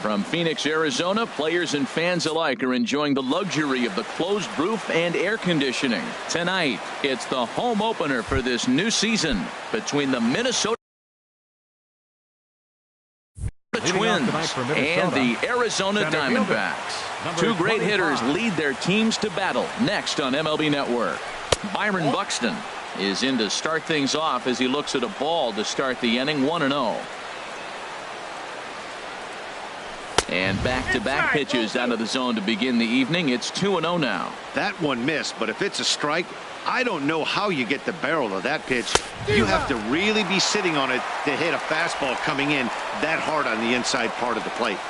From Phoenix, Arizona, players and fans alike are enjoying the luxury of the closed roof and air conditioning. Tonight, it's the home opener for this new season between the Minnesota Twins and the Arizona Diamondbacks. Two great hitters lead their teams to battle next on MLB Network. Byron Buxton is in to start things off as he looks at a ball to start the inning. 1-0. And back-to-back pitches out of the zone to begin the evening. It's 2-0 now. That one missed, but if it's a strike, I don't know how you get the barrel of that pitch. You have to really be sitting on it to hit a fastball coming in that hard on the inside part of the plate.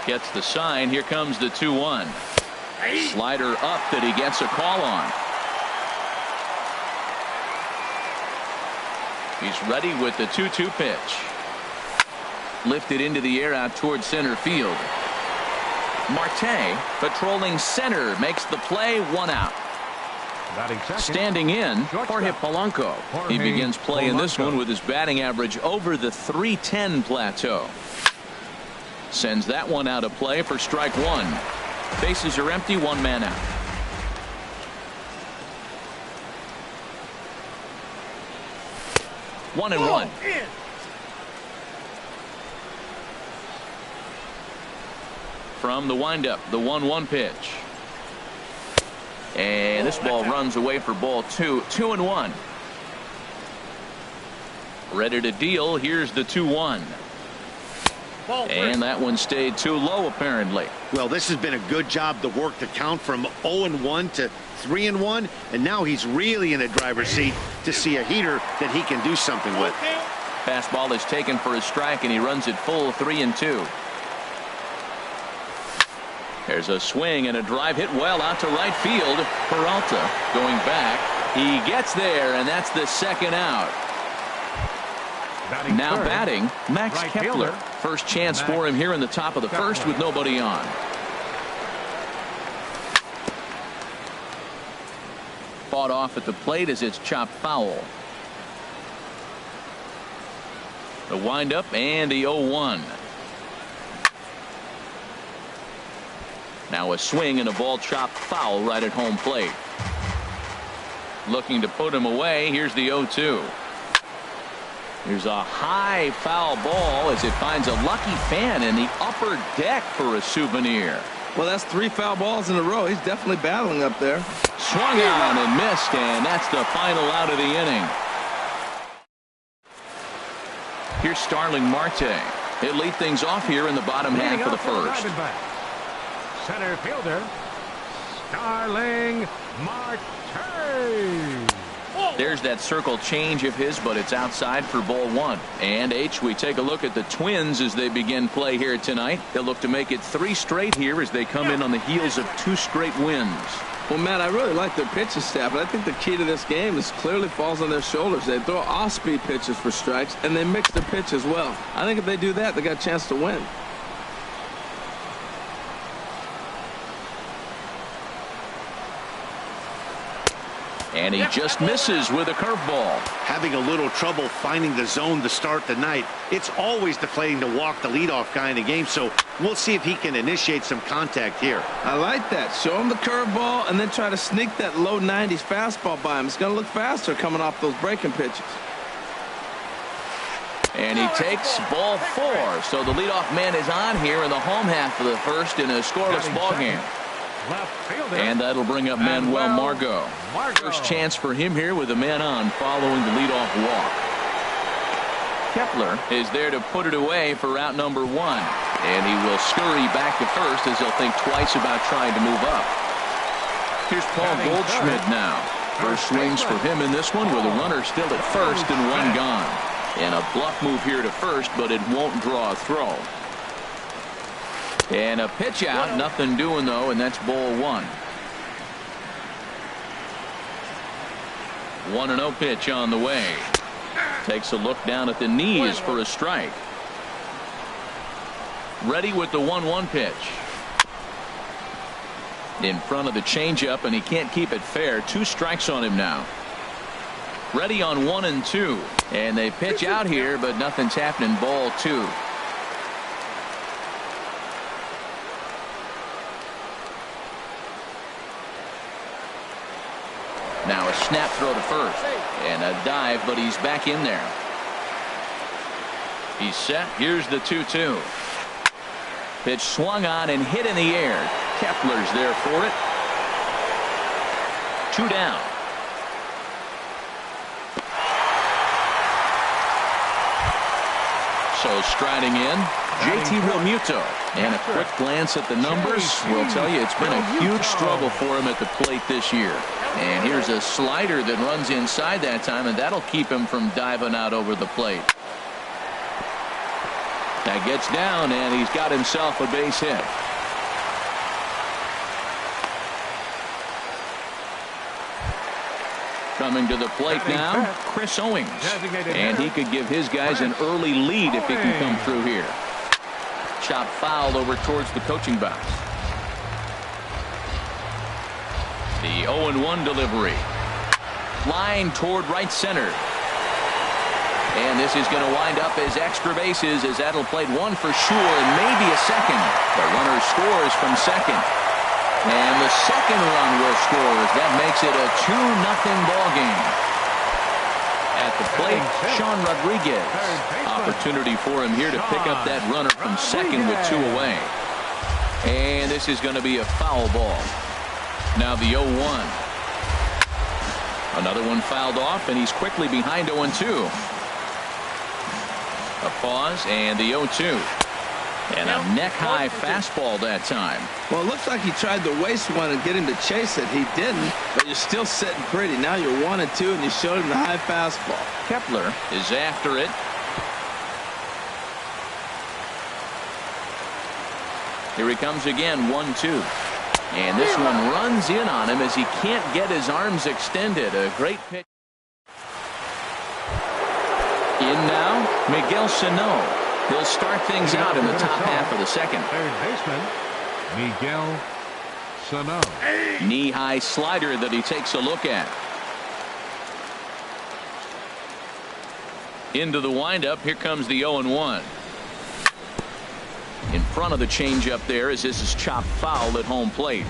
Gets the sign. Here comes the 2-1. Slider up that he gets a call on. He's ready with the 2-2 pitch. Lifted into the air out towards center field. Marte patrolling center makes the play. 1 out. Standing in, Jorge Polanco. He begins play in this one with his batting average over the .310 plateau. Sends that one out of play for strike 1. Bases are empty, 1 man out. One and one. From the windup, the 1-1 pitch. And this ball runs away for ball 2. 2-1. Ready to deal. Here's the 2-1. And that one stayed too low, apparently. Well, this has been a good job to work the count from 0-1 to 3-1. And now he's really in the driver's seat to see a heater that he can do something with. Fastball is taken for a strike, and he runs it full 3-2. There's a swing and a drive hit well out to right field. Peralta going back. He gets there, and that's the second out. Now batting, Max Kepler. First chance for him here in the top of the first with nobody on. Fought off at the plate as it's chopped foul. The windup and the 0-1. Now a swing and a ball chopped foul right at home plate. Looking to put him away. Here's the 0-2. Here's a high foul ball as it finds a lucky fan in the upper deck for a souvenir. Well, that's 3 foul balls in a row. He's definitely battling up there. Swung on and missed, and that's the final out of the inning. Here's Starling Marte. He'll lead things off here in the bottom half of the first. Center fielder, Starling Marte. There's that circle change of his, but it's outside for ball 1. And we take a look at the Twins as they begin play here tonight. They'll look to make it 3 straight here as they come in on the heels of 2 straight wins. Well, Matt, I really like their pitching staff, but I think the key to this game is clearly falls on their shoulders. They throw off-speed pitches for strikes, and they mix their pitch as well. I think if they do that, they got a chance to win. And he just misses with a curveball. Having a little trouble finding the zone to start the night. It's always deflating to walk the leadoff guy in the game, so we'll see if he can initiate some contact here. I like that. Show him the curveball and then try to sneak that low 90s fastball by him. It's going to look faster coming off those breaking pitches. And he takes ball 4. So the leadoff man is on here in the home half of the first in a scoreless ball game. And that'll bring up Manuel Margot. First chance for him here with a man on following the leadoff walk. Kepler is there to put it away for out number 1. And he will scurry back to first as he'll think twice about trying to move up. Here's Paul Goldschmidt now. First swings for him in this one with a runner still at first and 1 gone. And a bluff move here to first, but it won't draw a throw. And a pitch out, nothing doing though, and that's ball 1. 1-0 pitch on the way. Takes a look down at the knees for a strike. Ready with the 1-1 pitch. In front of the changeup, and he can't keep it fair. 2 strikes on him now. Ready on 1-2. And they pitch out here, but nothing's happening. Ball 2. Now a snap throw to first. And a dive, but he's back in there. He's set. Here's the 2-2. Pitch swung on and hit in the air. Kepler's there for it. 2 down. So striding in, JT Realmuto. And a quick glance at the numbers will tell you it's been a huge struggle for him at the plate this year. And here's a slider that runs inside that time, and that'll keep him from diving out over the plate. That gets down, and he's got himself a base hit. Coming to the plate now, Chris Owings. And he could give his guys an early lead if he can come through here. Chop foul over towards the coaching box. The 0-1 delivery. Line toward right center. And this is going to wind up as extra bases as that'll play one for sure and maybe a second. The runner scores from second. And the second run will score as that makes it a 2-0 ball game. At the plate, Sean Rodriguez. Opportunity for him here to pick up that runner from second with 2 away. And this is going to be a foul ball. Now the 0-1. Another one fouled off, and he's quickly behind 0-2. A pause, and the 0-2. And a neck-high fastball that time. Well, it looks like he tried to waste one and get him to chase it. He didn't, but you're still sitting pretty. Now you're 1-2, and you showed him the high fastball. Kepler is after it. Here he comes again, 1-2. And this one runs in on him as he can't get his arms extended. A great pitch. In now, Miguel Sano. He'll start things out in the top half of the second. Third baseman, Miguel Sano. Knee-high slider that he takes a look at. Into the windup. Here comes the 0-1. In front of the changeup there as this is chopped foul at home plate.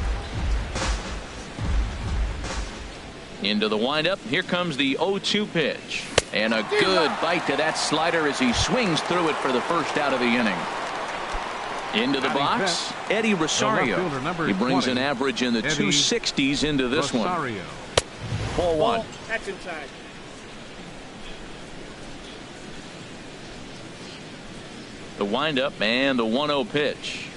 Into the windup. Here comes the 0-2 pitch. And a good bite to that slider as he swings through it for the first out of the inning. Into the box, Eddie Rosario. He brings an average in the 260s into this one. Ball 1. That's inside. The windup and the 1-0 pitch.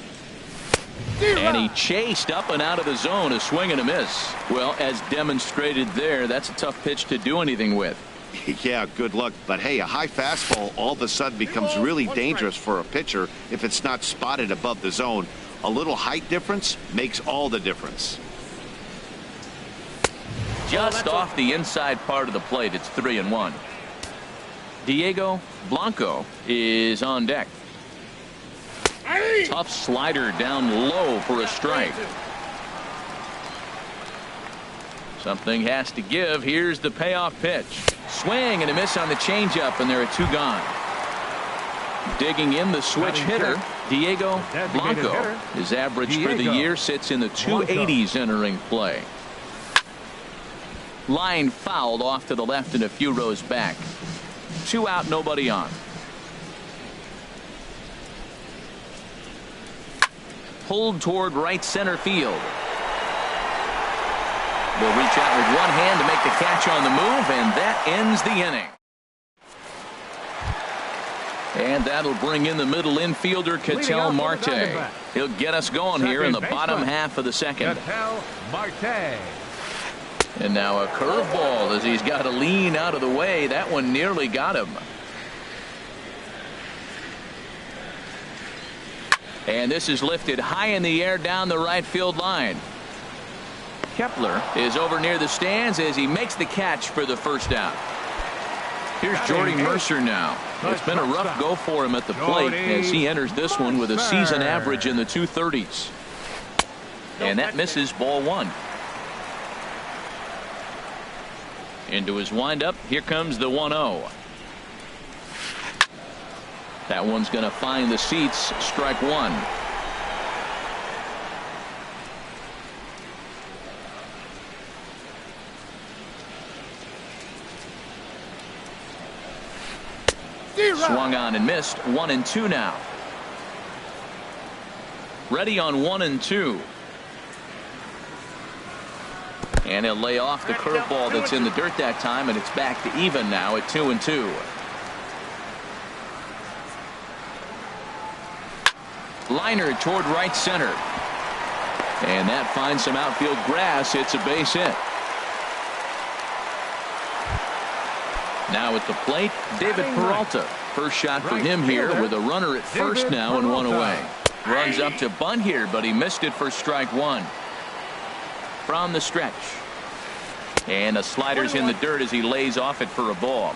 And he chased up and out of the zone, a swing and a miss. Well, as demonstrated there, that's a tough pitch to do anything with. Yeah, good luck. But hey, a high fastball all of a sudden becomes really dangerous for a pitcher if it's not spotted above the zone. A little height difference makes all the difference. Just off the inside part of the plate, it's 3-1. Diego Blanco is on deck. Tough slider down low for a strike. Something has to give. Here's the payoff pitch. Swing and a miss on the changeup, and there are 2 gone. Digging in the switch hitter, Diego Blanco. His average for the year sits in the 280s entering play. Line fouled off to the left and a few rows back. 2 out, nobody on. Pulled toward right center field. Will reach out with one hand to make the catch on the move, and that ends the inning. And that'll bring in the middle infielder, Ketel Marte. He'll get us going here in the bottom half of the second. Ketel Marte. And now a curveball as he's got to lean out of the way. That one nearly got him. And this is lifted high in the air down the right field line. Kepler is over near the stands as he makes the catch for the first out. Here's Jordy Mercer now. It's been a rough go for him at the plate as he enters this one with a season average in the 230s. And that misses, ball 1. Into his windup. Here comes the 1-0. That one's going to find the seats. Strike 1. Swung on and missed. 1-2 now. Ready on 1-2. And he'll lay off the curveball that's in the dirt that time, and it's back to even now at 2-2. Liner toward right center. And that finds some outfield grass. It's a base hit. Now at the plate, David Peralta. First shot for him here with a runner at first now and one away. Runs up to bunt here, but he missed it for strike one. From the stretch. And the slider's in the dirt as he lays off it for a ball.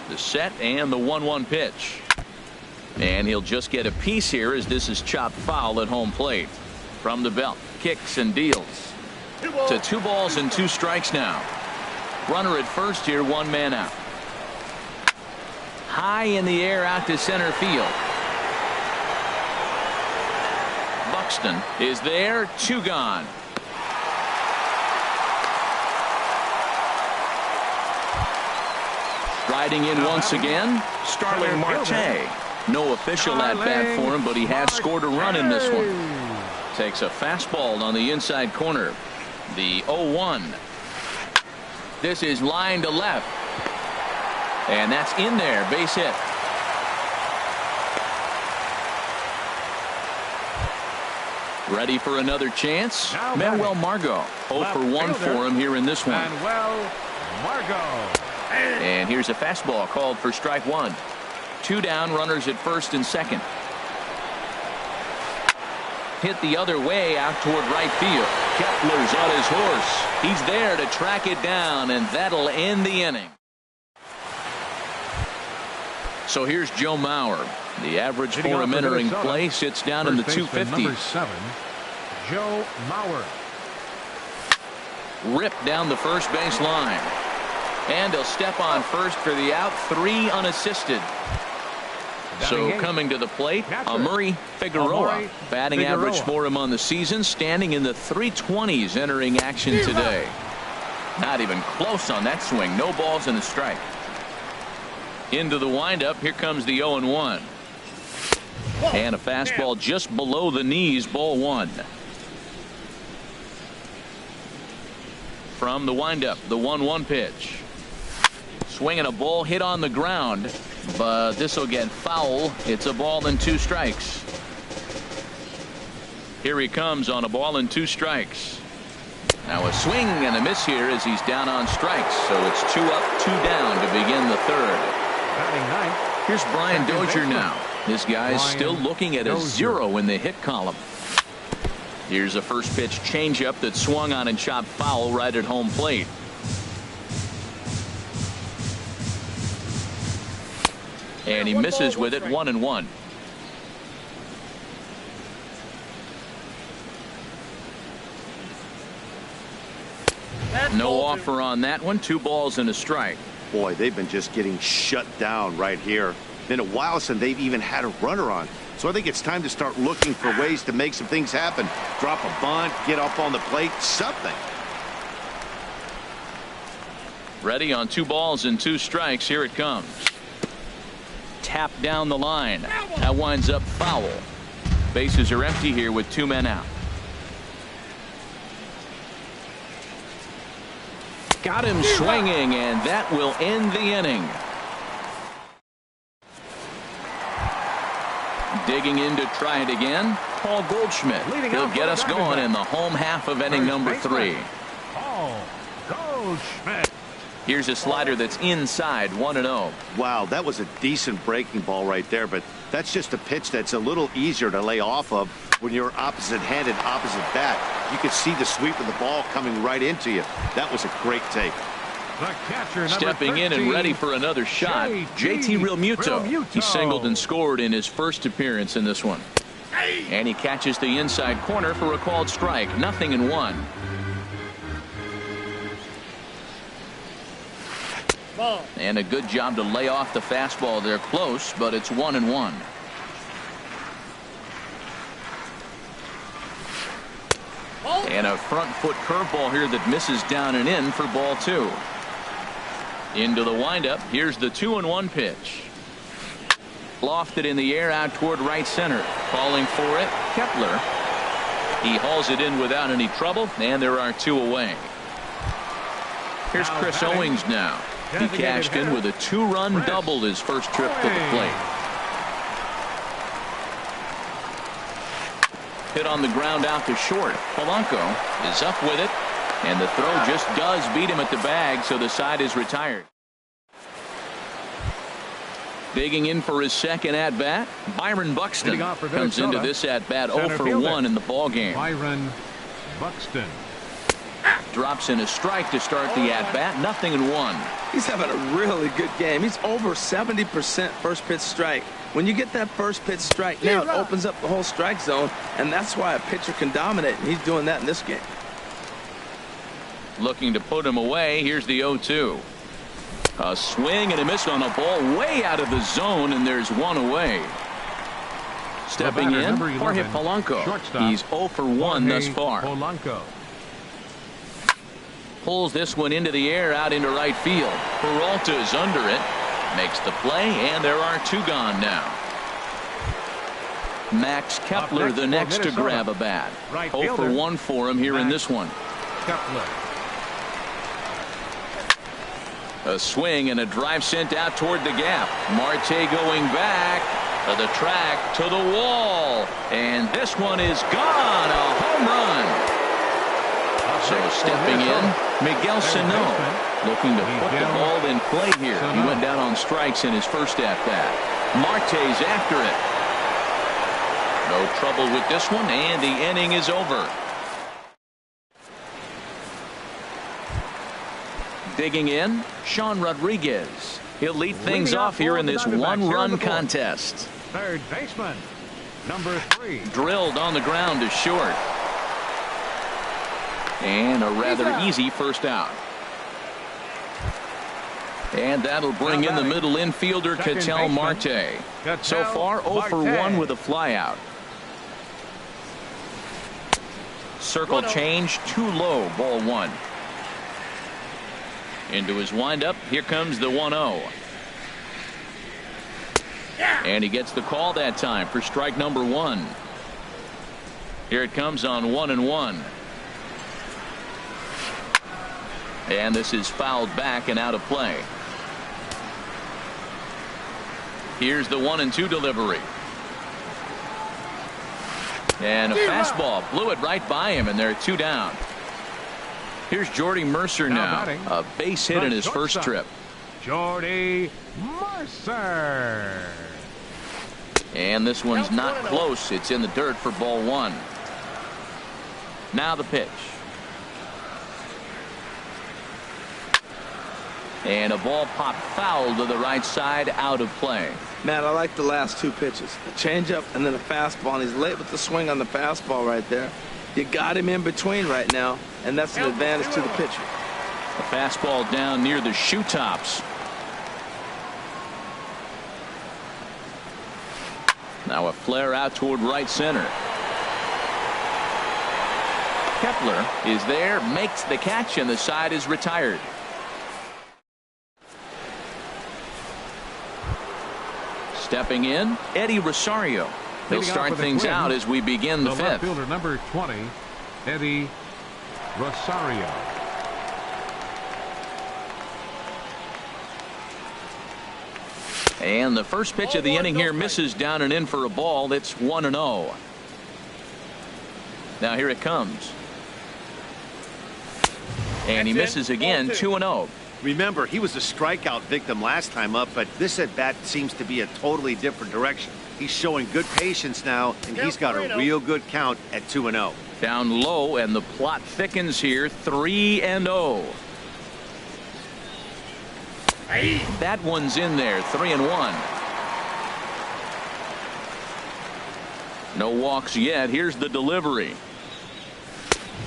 The set and the 1-1 pitch. And he'll just get a piece here as this is chopped foul at home plate. From the belt, kicks and deals. To 2 balls and 2 strikes now. Runner at first here, 1 man out. High in the air out to center field. Buxton is there, 2 gone. Riding in once again, Starling Marte. No official at bat for him, but he has scored a run in this one. Takes a fastball on the inside corner. The 0-1. This is line to left. And that's in there, base hit. Ready for another chance? Manuel Margot. 0 for 1 for him here in this one. Manuel Margot. And here's a fastball called for strike 1. 2 down, runners at first and second. Hit the other way out toward right field. Kepler's on his horse. He's there to track it down, and that'll end the inning. So here's Joe Mauer. The average for him entering play sits down in the 250s. Number 7, Joe Mauer. Ripped down the first base line. And he'll step on first for the out. 3 unassisted. So coming to the plate, Amuri Figueroa. Batting average for him on the season, standing in the 320s entering action today. Not even close on that swing. No balls and a strike. Into the windup. Here comes the 0-1. And a fastball just below the knees. Ball 1. From the windup, the 1-1 pitch. Swinging a ball hit on the ground, but this will get foul. It's a ball and 2 strikes. Here he comes on a ball and 2 strikes. Now a swing and a miss here as he's down on strikes. So it's 2 up, 2 down to begin the third. Here's Brian Dozier now. This guy's still looking at a 0 in the hit column. Here's a first pitch changeup that swung on and chopped foul right at home plate. And he misses with it. 1-1. No offer on that one. 2 balls and a strike. Boy, they've been just getting shut down right here. Been a while since they've even had a runner on. So I think it's time to start looking for ways to make some things happen. Drop a bunt, get up on the plate, something. Ready on 2 balls and 2 strikes. Here it comes. Tap down the line. That winds up foul. Bases are empty here with 2 men out. Got him swinging, and that will end the inning. Digging in to try it again, Paul Goldschmidt. He'll get us going in the home half of inning number 3. Paul Goldschmidt. Here's a slider that's inside. 1-0. Wow, that was a decent breaking ball right there, but that's just a pitch that's a little easier to lay off of when you're opposite-handed, opposite bat. You could see the sweep of the ball coming right into you. That was a great take. The catcher, stepping 13, in and ready for another shot, JT Realmuto. He singled and scored in his first appearance in this one. And he catches the inside corner for a called strike. 0-1. And a good job to lay off the fastball there close, but it's 1-1. And a front foot curveball here that misses down and in for ball 2. Into the windup. Here's the 2-1 pitch. Lofted in the air out toward right center. Calling for it, Kepler. He hauls it in without any trouble, and there are 2 away. Here's Chris Owings now. He cashed in with a 2-run double his first trip to the plate. Hit on the ground out to short. Polanco is up with it, and the throw just does beat him at the bag, so the side is retired. Digging in for his second at-bat, Byron Buxton comes into this at-bat 0 for 1 in the ballgame. Byron Buxton drops in a strike to start the at-bat. 0-1. He's having a really good game. He's over 70% first pitch strike. When you get that first pitch strike, now it opens up the whole strike zone, and that's why a pitcher can dominate, and he's doing that in this game. Looking to put him away. Here's the 0-2. A swing and a miss on a ball way out of the zone, and there's 1 away. Stepping in, Jorge Polanco. He's 0 for 1 thus far. Polanco pulls this one into the air out into right field. Peralta is under it. Makes the play, and there are 2 gone now. Max Kepler the next to grab a bat. 0 for 1 for him here in this one. Kepler. A swing and a drive sent out toward the gap. Marte going back to the track to the wall, and this one is gone. A home run. So stepping in, Miguel Sano, looking to put the ball in play here. He went down on strikes in his first at-bat. Marte's after it. No trouble with this one, and the inning is over. Digging in, Sean Rodriguez. He'll lead things off here in this 1-run contest. Third baseman, number 3. Drilled on the ground to short. And a rather easy first out. And that'll bring in the middle infielder, Ketel Marte. So far, 0 for 1 with a flyout. Circle change, too low, ball 1. Into his windup, here comes the 1-0. And he gets the call that time for strike number 1. Here it comes on 1-1. And this is fouled back and out of play. Here's the 1-2 delivery. And a fastball blew it right by him, and there are 2 down. Here's Jordy Mercer now. A base hit in his first trip. Jordy Mercer. And this one's not close. It's in the dirt for ball 1. Now the pitch. And a ball popped foul to the right side, out of play. Matt, I like the last 2 pitches. A changeup and then a fastball, and he's late with the swing on the fastball right there. You got him in between right now, and that's an advantage to the pitcher. A fastball down near the shoe tops. Now a flare out toward right center. Kepler is there, makes the catch, and the side is retired. Stepping in, Eddie Rosario. He'll start things out as we begin the 5th. Left fielder number 20, Eddie Rosario. And the first pitch of the inning here misses down and in for a ball. It's 1-0. Now here it comes. And he misses again, 2-0. Remember, he was a strikeout victim last time up, but this at-bat seems to be a totally different direction. He's showing good patience now, and he's got a real good count at 2-0. Down low, and the plot thickens here, 3-0. That one's in there, 3-1. No walks yet. Here's the delivery.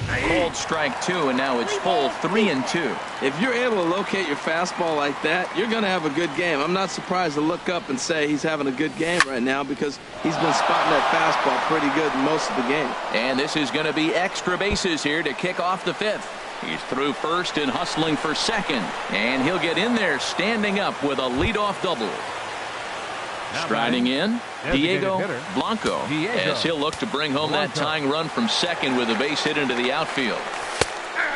Called strike 2, and now it's full, 3-2. If you're able to locate your fastball like that, you're going to have a good game. I'm not surprised to look up and say he's having a good game right now, because he's been spotting that fastball pretty good most of the game. And this is going to be extra bases here to kick off the 5th. He's through first and hustling for second, and he'll get in there standing up with a leadoff double. Striding in, Diego Blanco, as he'll look to bring home that tying run from second with a base hit into the outfield.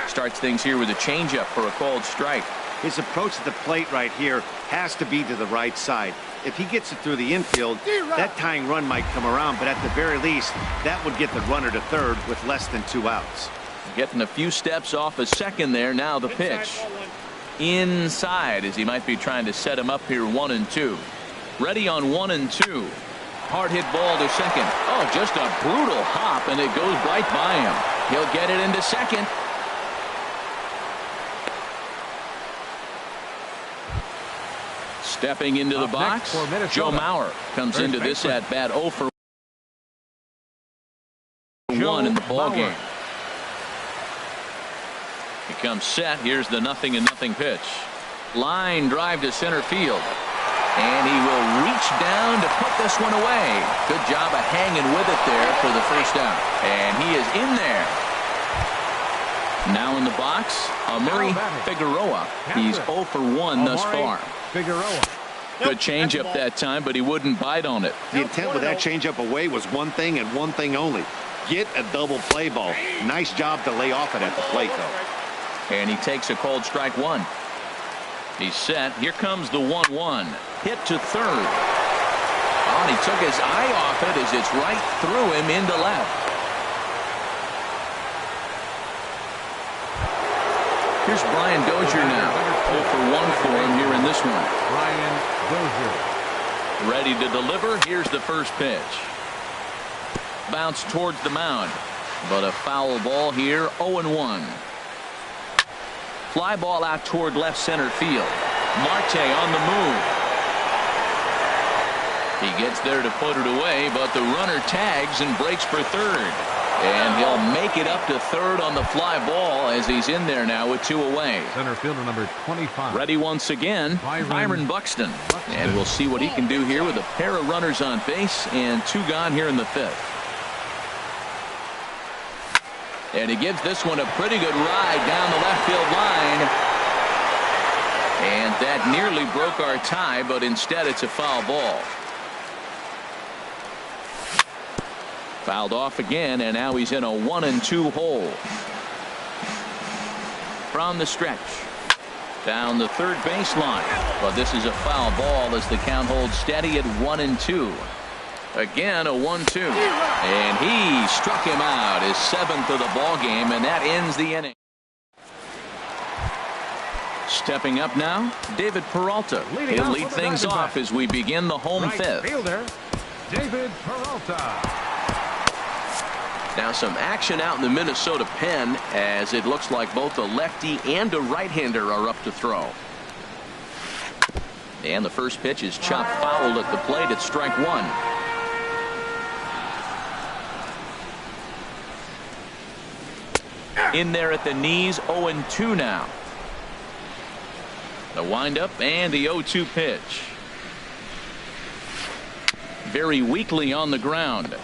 Starts things here with a changeup for a called strike. His approach at the plate right here has to be to the right side. If he gets it through the infield, that tying run might come around, but at the very least, that would get the runner to third with less than 2 outs. Getting a few steps off a second there. Now the pitch. Inside, as he might be trying to set him up here 1-2. Ready on 1-2. Hard hit ball to second. Oh, just a brutal hop, and it goes right by him. He'll get it into second. Stepping into the box, Joe Mauer comes into this at bat 0 for 1 in the ball game. He comes set. Here's the 0-0 pitch. Line drive to center field. And he will reach down to put this one away. Good job of hanging with it there for the first out. And he is in there. Now in the box, Amiri Figueroa. He's 0 for 1 thus far. Good changeup that time, but he wouldn't bite on it. The intent with that changeup away was one thing and one thing only. Get a double play ball. Nice job to lay off it at the plate, though. And he takes a called strike 1. He's set. Here comes the 1-1. Hit to third. Oh, and he took his eye off it as it's right through him into left. Here's Brian Dozier now. 0 for 1 for him here in this one. Brian Dozier. Ready to deliver. Here's the first pitch. Bounce towards the mound. But a foul ball here. 0-1. Fly ball out toward left center field. Marte on the move. He gets there to put it away, but the runner tags and breaks for third. And he'll make it up to third on the fly ball as he's in there now with 2 away. Center fielder number 25. Ready once again, Byron Buxton. And we'll see what he can do here with a pair of runners on base and 2 gone here in the 5th. And he gives this one a pretty good ride down the left field line. And that nearly broke our tie, but instead it's a foul ball. Fouled off again, and now he's in a 1-2 hole. From the stretch. Down the third baseline. But this is a foul ball as the count holds steady at 1-2. Again, a 1-2. And he struck him out, his 7th of the ball game, and that ends the inning. Stepping up now, David Peralta. He'll lead things off as we begin the home 5th. Fielder, David Peralta. Now some action out in the Minnesota pen as it looks like both a lefty and a right-hander are up to throw. And the first pitch is chopped foul at the plate at strike 1. In there at the knees, 0-2 now. The windup and the 0-2 pitch. Very weakly on the ground.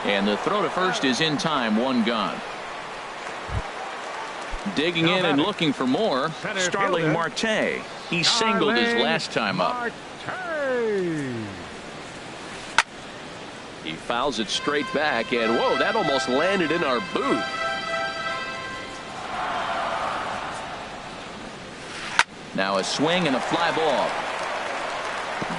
And the throw to first is in time, 1 gone. Digging in and looking for more, Starling Marte. He singled his last time up. He fouls it straight back, and whoa, that almost landed in our booth. Now a swing and a fly ball.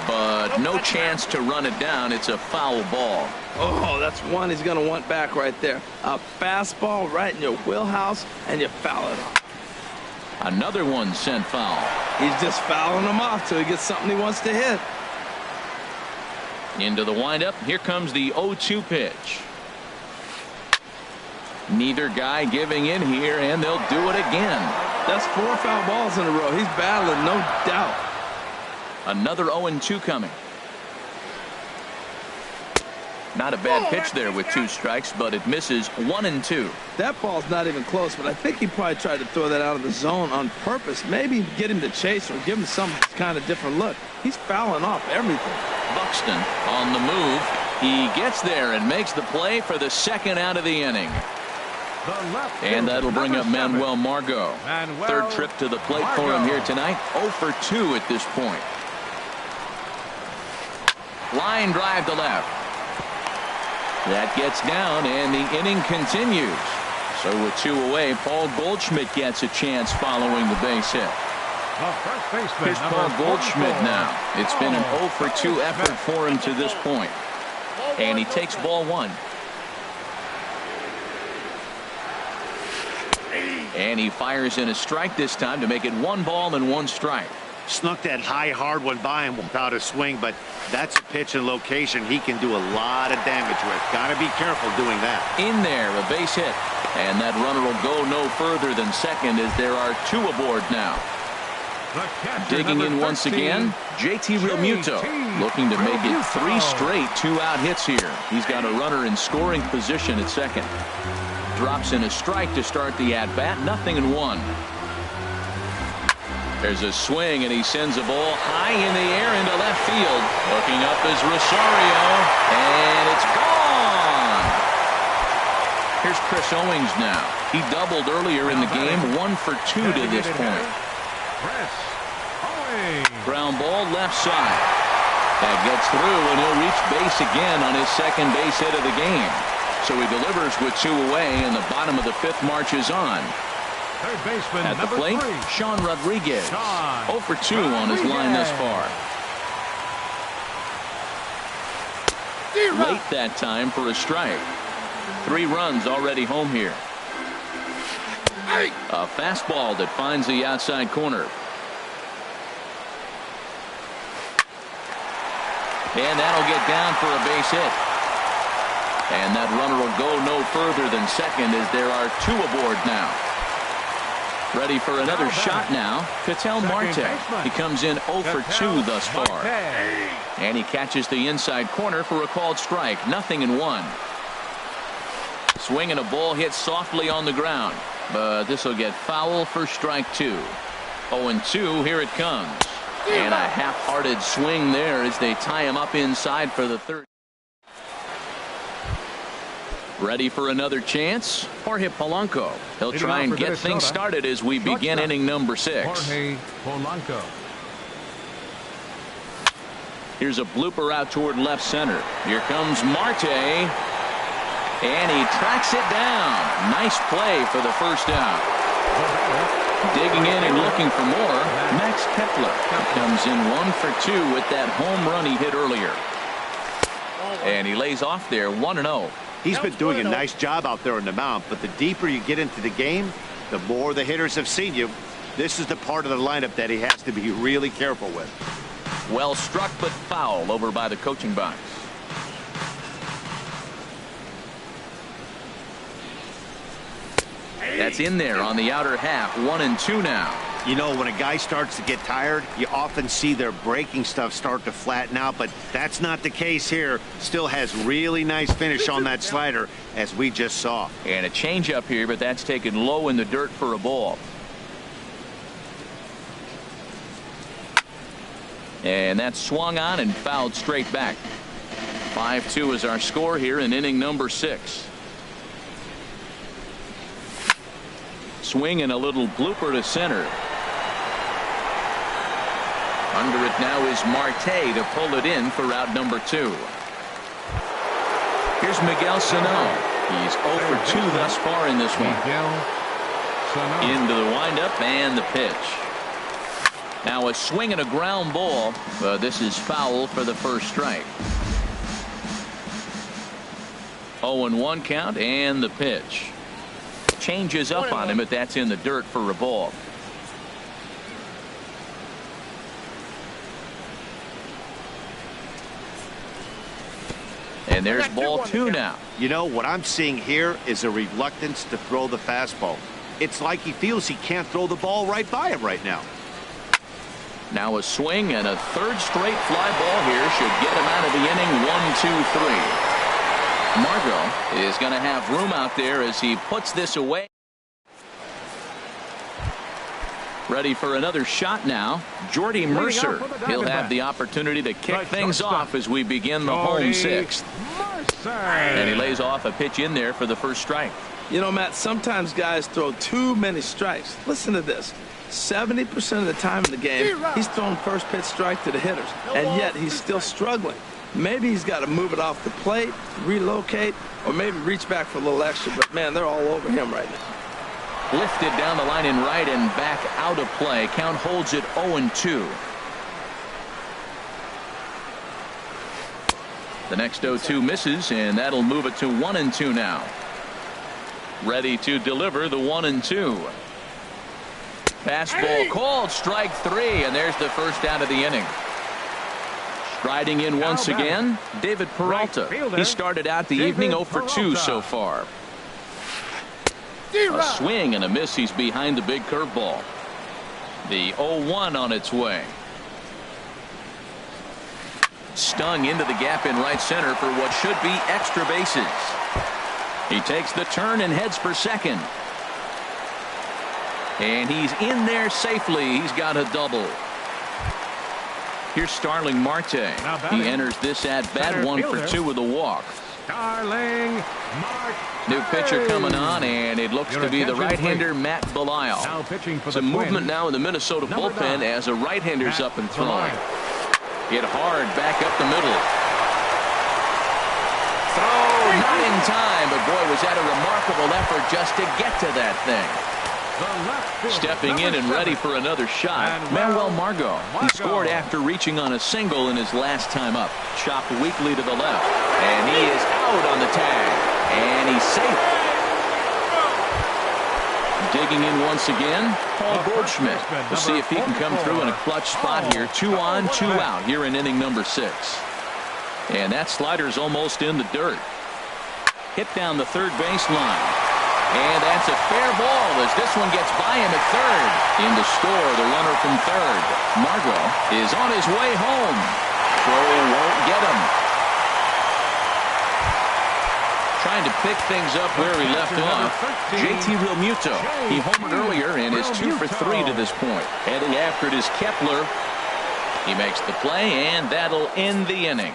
But no chance to run it down. It's a foul ball. Oh, that's one he's going to want back right there. A fastball right in your wheelhouse, and you foul it off. Another one sent foul. He's just fouling them off till he gets something he wants to hit. Into the windup. Here comes the 0-2 pitch. Neither guy giving in here, and they'll do it again. That's 4 foul balls in a row. He's battling, no doubt. Another 0-2 coming. Not a bad pitch there with 2 strikes, but it misses 1-2. That ball's not even close, but I think he probably tried to throw that out of the zone on purpose. Maybe get him to chase or give him some kind of different look. He's fouling off everything. Buxton on the move. He gets there and makes the play for the 2nd out of the inning. And that'll bring up Manuel Margot. Third trip to the plate for him here tonight. 0 for 2 at this point. Line drive to left. That gets down, and the inning continues. So with 2 away, Paul Goldschmidt gets a chance following the base hit. Here's Paul Goldschmidt now. It's been an 0 for 2 effort for him to this point. And he takes ball 1. And he fires in a strike this time to make it 1 ball and 1 strike. Snuck that high, hard one by him without a swing, but that's a pitch and location he can do a lot of damage with. Got to be careful doing that. In there, a base hit. And that runner will go no further than second as there are 2 aboard now. Digging in once again, JT Realmuto, looking to make it 3 straight 2-out hits here. He's got a runner in scoring position at second. Drops in a strike to start the at-bat, 0-1. There's a swing, and he sends a ball high in the air into left field. Looking up is Rosario, and it's gone. Here's Chris Owings now. He doubled earlier in the game, 1 for 2 to this point. Ground ball left side. That gets through, and he'll reach base again on his second base hit of the game. So he delivers with 2 away, and the bottom of the 5th marches on. Third baseman, at the plate, 3. Sean Rodriguez. 0 for 2 on his line thus far. Late that time for a strike. 3 runs already home here. A fastball that finds the outside corner. And that'll get down for a base hit. And that runner will go no further than second as there are 2 aboard now. Ready for another shot now. Ketel Marte. He comes in 0 for 2 thus far. And he catches the inside corner for a called strike. 0-1. Swing and a ball hit softly on the ground. But this will get foul for strike 2. 0-2. Here it comes. And a half-hearted swing there as they tie him up inside for the 3rd. Ready for another chance? Jorge Polanco. He'll try and get things started as we begin inning number 6. Jorge Polanco. Here's a blooper out toward left center. Here comes Marte. And he tracks it down. Nice play for the first out. Digging in and looking for more, Max Kepler comes in 1 for 2 with that home run he hit earlier. And he lays off there 1-0. He's been doing a nice job out there on the mound, but the deeper you get into the game, the more the hitters have seen you. This is the part of the lineup that he has to be really careful with. Well struck, but foul over by the coaching box. That's in there on the outer half. 1-2 now. You know, when a guy starts to get tired, you often see their breaking stuff start to flatten out, but that's not the case here. Still has really nice finish on that slider, as we just saw. And a changeup here, but that's taken low in the dirt for a ball. And that's swung on and fouled straight back. 5-2 is our score here in inning number 6. Swing and a little blooper to center. Under it now is Marte to pull it in for out number 2. Here's Miguel Sano. He's 0 for 2 thus far in this one. Into the windup and the pitch. Now a swing and a ground ball. This is foul for the first strike. 0-1 count and the pitch. Changes up on him, but that's in the dirt for a ball. And there's ball 2 now. You know, what I'm seeing here is a reluctance to throw the fastball. It's like he feels he can't throw the ball right by him right now. Now a swing and a 3rd straight fly ball here should get him out of the inning. 1-2-3. Margot is going to have room out there as he puts this away. Ready for another shot now. Jordy Mercer. He'll have the opportunity to kick things off as we begin the home 6th. And he lays off a pitch in there for the first strike. You know, Matt, sometimes guys throw too many strikes. Listen to this. 70% of the time in the game, he's throwing first pitch strike to the hitters, and yet he's still struggling. Maybe he's got to move it off the plate, relocate, or maybe reach back for a little extra, but man, they're all over him right now. Lifted down the line in right and back out of play. Count holds it 0-2. The next 0-2 misses, and that'll move it to 1-2 now. Ready to deliver the 1-2. Fastball called, strike 3, and there's the first out of the inning. Striding in once again, David Peralta. He started out the evening 0 for 2 so far. A swing and a miss. He's behind the big curveball. The 0-1 on its way. Stung into the gap in right center for what should be extra bases. He takes the turn and heads for second. And he's in there safely. He's got a double. Here's Starling Marte. He enters this at bat 1 for 2 with a walk. Starling Marte. New pitcher coming on, and it looks to be the right-hander Matt Belisle. Some movement now in the Minnesota bullpen as a right-hander's up and throwing. Hit hard back up the middle. Throw not in time, but boy, was that a remarkable effort just to get to that thing. Stepping in and ready for another shot, Manuel Margot. He scored after reaching on a single in his last time up. Chopped weakly to the left, and he is out on the tag, and he's safe. Digging in once again, Paul Goldschmidt. We'll see if he can come through in a clutch spot here. 2 on, 2 out here in inning number 6. And that slider's almost in the dirt. Hit down the third baseline. And that's a fair ball as this one gets by him at third. In to score the runner from third. Margot is on his way home. Throw won't get him. Trying to pick things up where he left off. JT Realmuto. He homered earlier and is 2 for 3 to this point. Heading after it is Kepler. He makes the play, and that'll end the inning.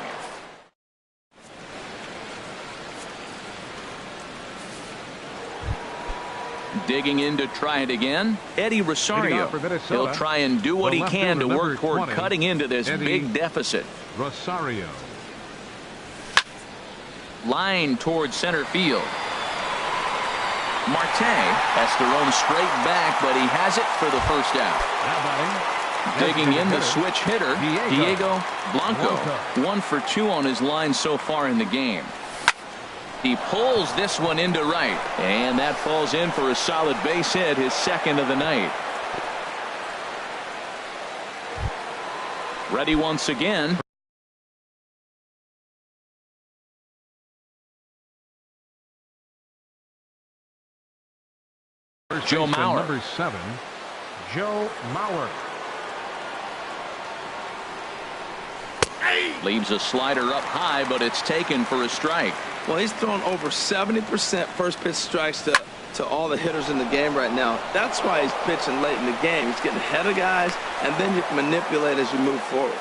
Digging in to try it again, Eddie Rosario. He'll try and do what he can to work toward cutting into this big deficit. Rosario. Line towards center field. Marte has to roam straight back, but he has it for the first out. Digging in the switch hitter, Diego Blanco. 1 for 2 on his line so far in the game. He pulls this one into right, and that falls in for a solid base hit, his second of the night. Ready once again. Joe Mauer. Number 7, Joe Mauer. Leaves a slider up high, but it's taken for a strike. Well, he's throwing over 70% first pitch strikes to all the hitters in the game right now. That's why he's pitching late in the game. He's getting ahead of guys, and then you can manipulate as you move forward.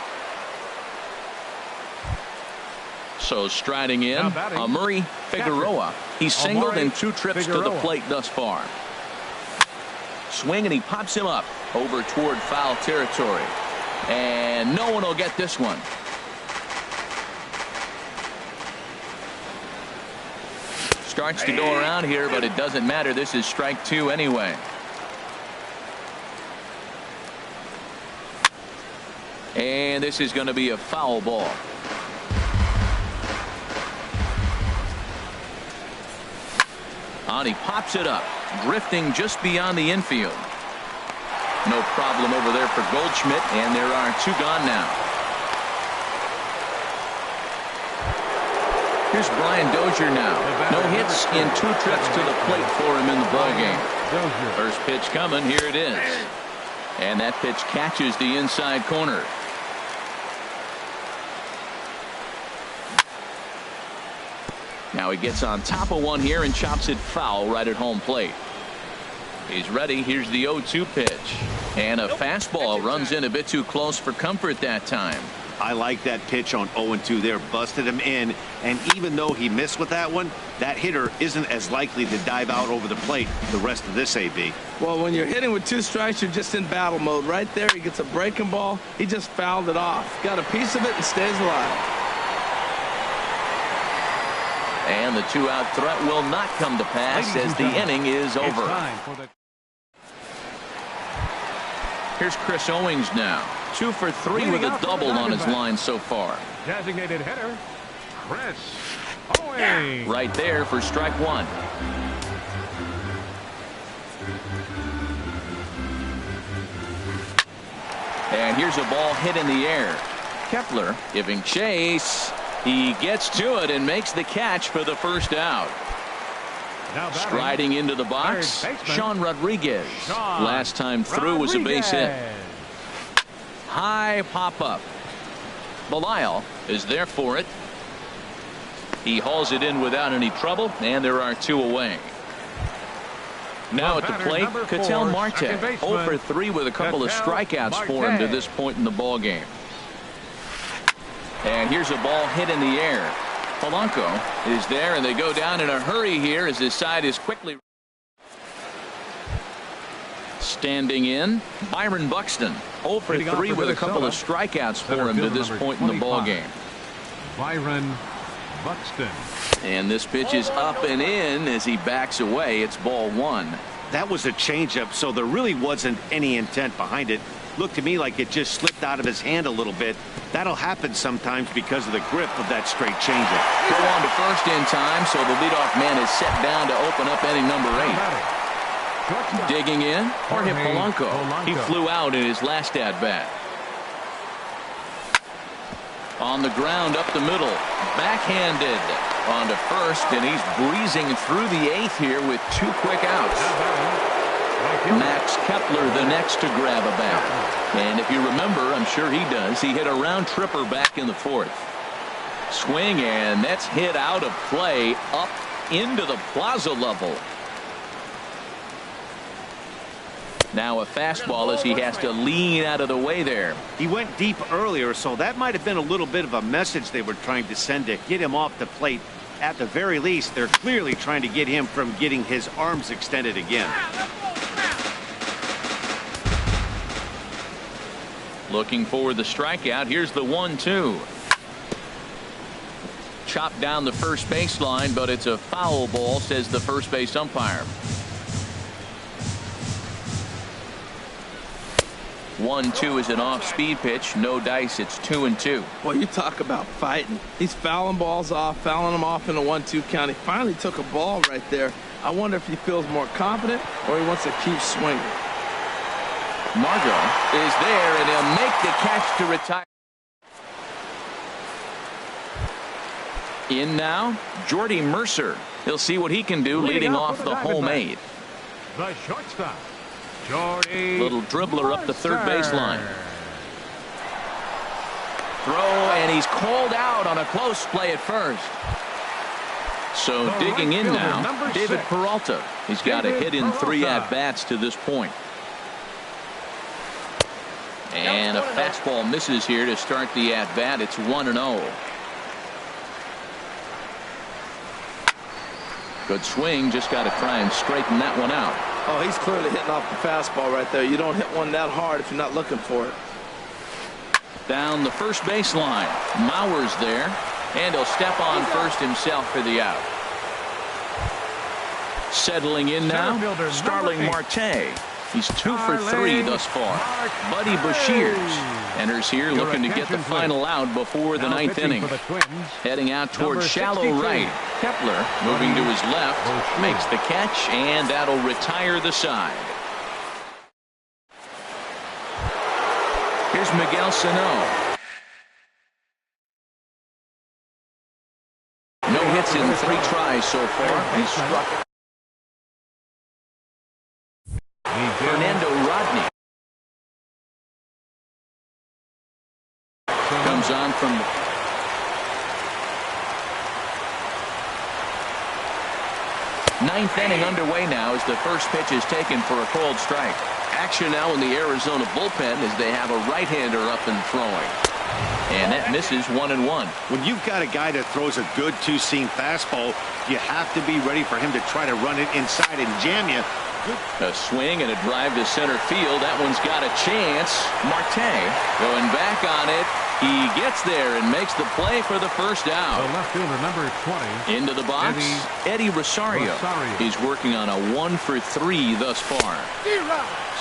So striding in, Amuri Figueroa. He's singled in 2 trips to the plate thus far. Swing, and he pops him up over toward foul territory. And no one will get this one. Starts to go around here, but it doesn't matter. This is strike 2 anyway. And this is going to be a foul ball. He pops it up, drifting just beyond the infield. No problem over there for Goldschmidt, and there are 2 gone now. Here's Brian Dozier now. No hits in 2 trips to the plate for him in the ballgame. First pitch coming. Here it is. And that pitch catches the inside corner. Now he gets on top of one here and chops it foul right at home plate. He's ready. Here's the 0-2 pitch. And a fastball runs in a bit too close for comfort that time. I like that pitch on 0-2 there. Busted him in, and even though he missed with that one, that hitter isn't as likely to dive out over the plate the rest of this AB. Well, when you're hitting with 2 strikes, you're just in battle mode. Right there, he gets a breaking ball. He just fouled it off. Got a piece of it and stays alive. And the 2-out threat will not come to pass as the inning is over. Here's Chris Owings now. 2 for 3 with a double on his line so far. Designated hitter, Chris Owings. Right there for strike 1. And here's a ball hit in the air. Kepler giving chase. He gets to it and makes the catch for the first out. Striding into the box, Sean Rodriguez. Last time through was a base hit. High pop-up. Belisle is there for it. He hauls it in without any trouble, and there are 2 away. Now at the plate, Ketel Marte. 0 for 3 with a couple of strikeouts for him to this point in the ball game. And here's a ball hit in the air. Polanco is there, and they go down in a hurry here as his side is quickly. Standing in, Byron Buxton. 0 for 3 with a couple of strikeouts for him to this point in the ball game. Byron Buxton. And this pitch is up and in as he backs away. It's ball 1. That was a changeup, so there really wasn't any intent behind it. Looked to me like it just slipped out of his hand a little bit. That'll happen sometimes because of the grip of that straight changeup. Go on to first in time, so the leadoff man is set down to open up inning number 8. Digging in, Jorge Polanco. He flew out in his last at-bat. On the ground up the middle, backhanded onto first, and he's breezing through the 8th here with 2 quick outs. Max Kepler the next to grab a bat. And if you remember, I'm sure he does, he hit a round tripper back in the 4th. Swing, and that's hit out of play up into the plaza level. Now a fastball as he has to lean out of the way there. He went deep earlier, so that might have been a little bit of a message they were trying to send to get him off the plate. At the very least, they're clearly trying to get him from getting his arms extended again. Looking for the strikeout. Here's the 1-2. Chopped down the first baseline, but it's a foul ball, says the first base umpire. 1-2 is an off-speed pitch. No dice. It's 2-2. Well, you talk about fighting. He's fouling balls off, fouling them off in a 1-2 count. He finally took a ball right there. I wonder if he feels more confident or he wants to keep swinging. Margot is there, and he'll make the catch to retire. In now, Jordy Mercer. He'll see what he can do leading off the home 8. The shortstop, Jordy. Little dribbler up the third baseline. Throw, and he's called out on a close play at first. So digging in now, David Peralta. He's got a hit in 3 at-bats to this point. And a fastball misses here to start the at-bat. It's 1-0. Good swing. Just got to try and straighten that one out. Oh, he's clearly hitting off the fastball right there. You don't hit one that hard if you're not looking for it. Down the first baseline. Mauer's there. And he'll step on first himself for the out. Settling in now, Starling Marte. He's 2 for 3 thus far. Buddy Bashir enters here looking to get the final out before the 9th inning. Heading out towards shallow right. Kepler moving to his left, makes the catch, and that'll retire the side. Here's Miguel Sano. No hits in 3 tries so far. He struck Fernando Rodney. Comes on from the 9th inning underway now as the first pitch is taken for a called strike. Action now in the Arizona bullpen as they have a right-hander up and throwing. And that misses 1-1. When you've got a guy that throws a good two-seam fastball, you have to be ready for him to try to run it inside and jam you. A swing and a drive to center field. That one's got a chance. Marte going back on it. He gets there and makes the play for the first out. The left fielder, number 20. Into the box, Eddie Rosario. He's working on a 1-for-3 thus far.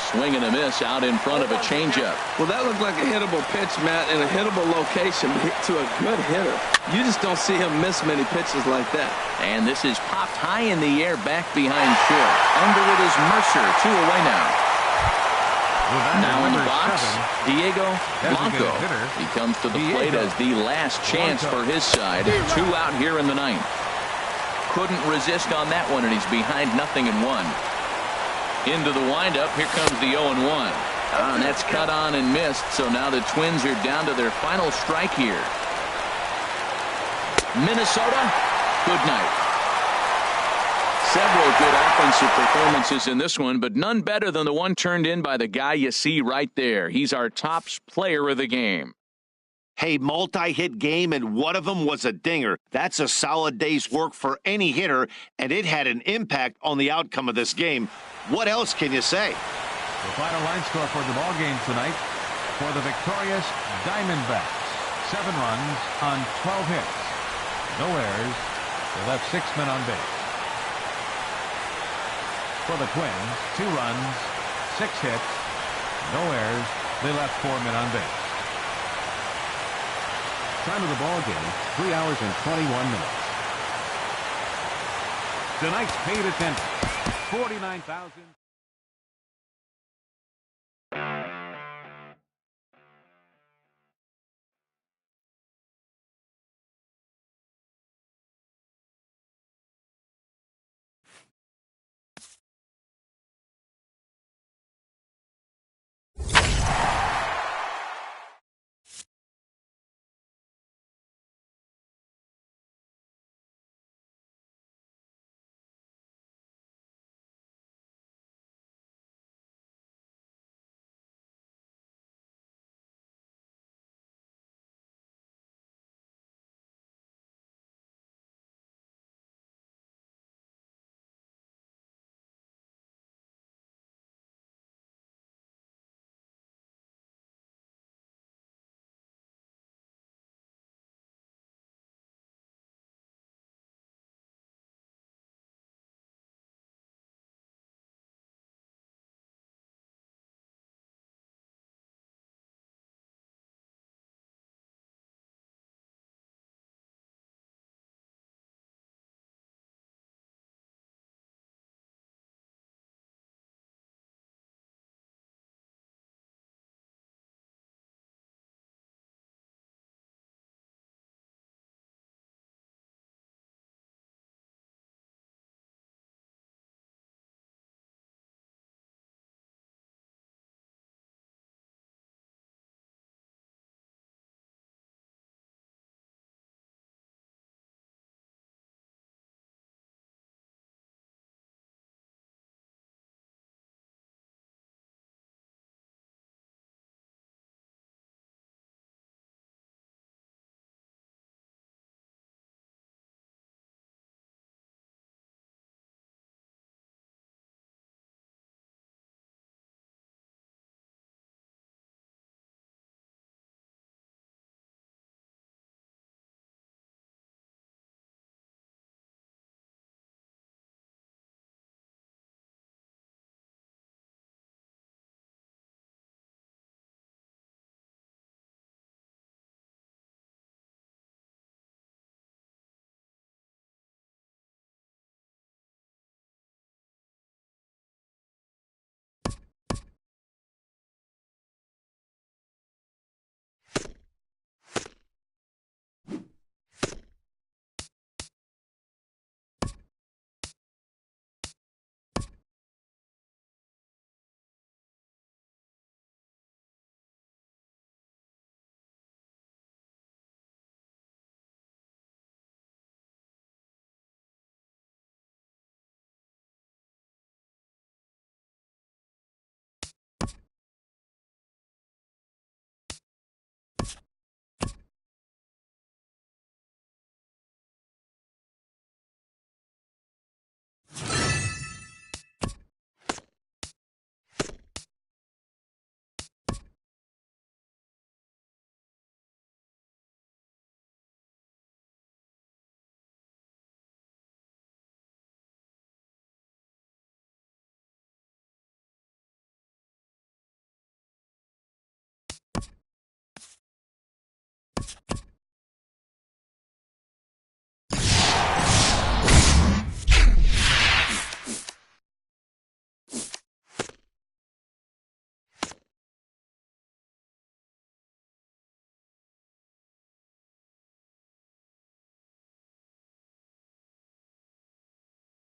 Swing and a miss out in front of a changeup. Well, that looked like a hittable pitch, Matt, in a hittable location to a good hitter. You just don't see him miss many pitches like that. And this is popped high in the air back behind short. Under it is Mercer. 2 away now. Now in the box, Diego Blanco. He comes to the plate as the last chance for his side. 2 out here in the 9th. Couldn't resist on that one, and he's behind 0-1. Into the windup. Here comes the 0-1. And that's cut on and missed. So now the Twins are down to their final strike here. Minnesota, good night. Several good offensive performances in this one, but none better than the one turned in by the guy you see right there. He's our top player of the game. Hey, multi-hit game, and one of them was a dinger. That's a solid day's work for any hitter, and it had an impact on the outcome of this game. What else can you say? The final line score for the ball game tonight for the victorious Diamondbacks. 7 runs on 12 hits. No errors. They left 6 men on base. For the Twins, 2 runs, 6 hits, no errors. They left 4 men on base. Time of the ball game, 3 hours and 21 minutes. Tonight's paid attendance, 49,000.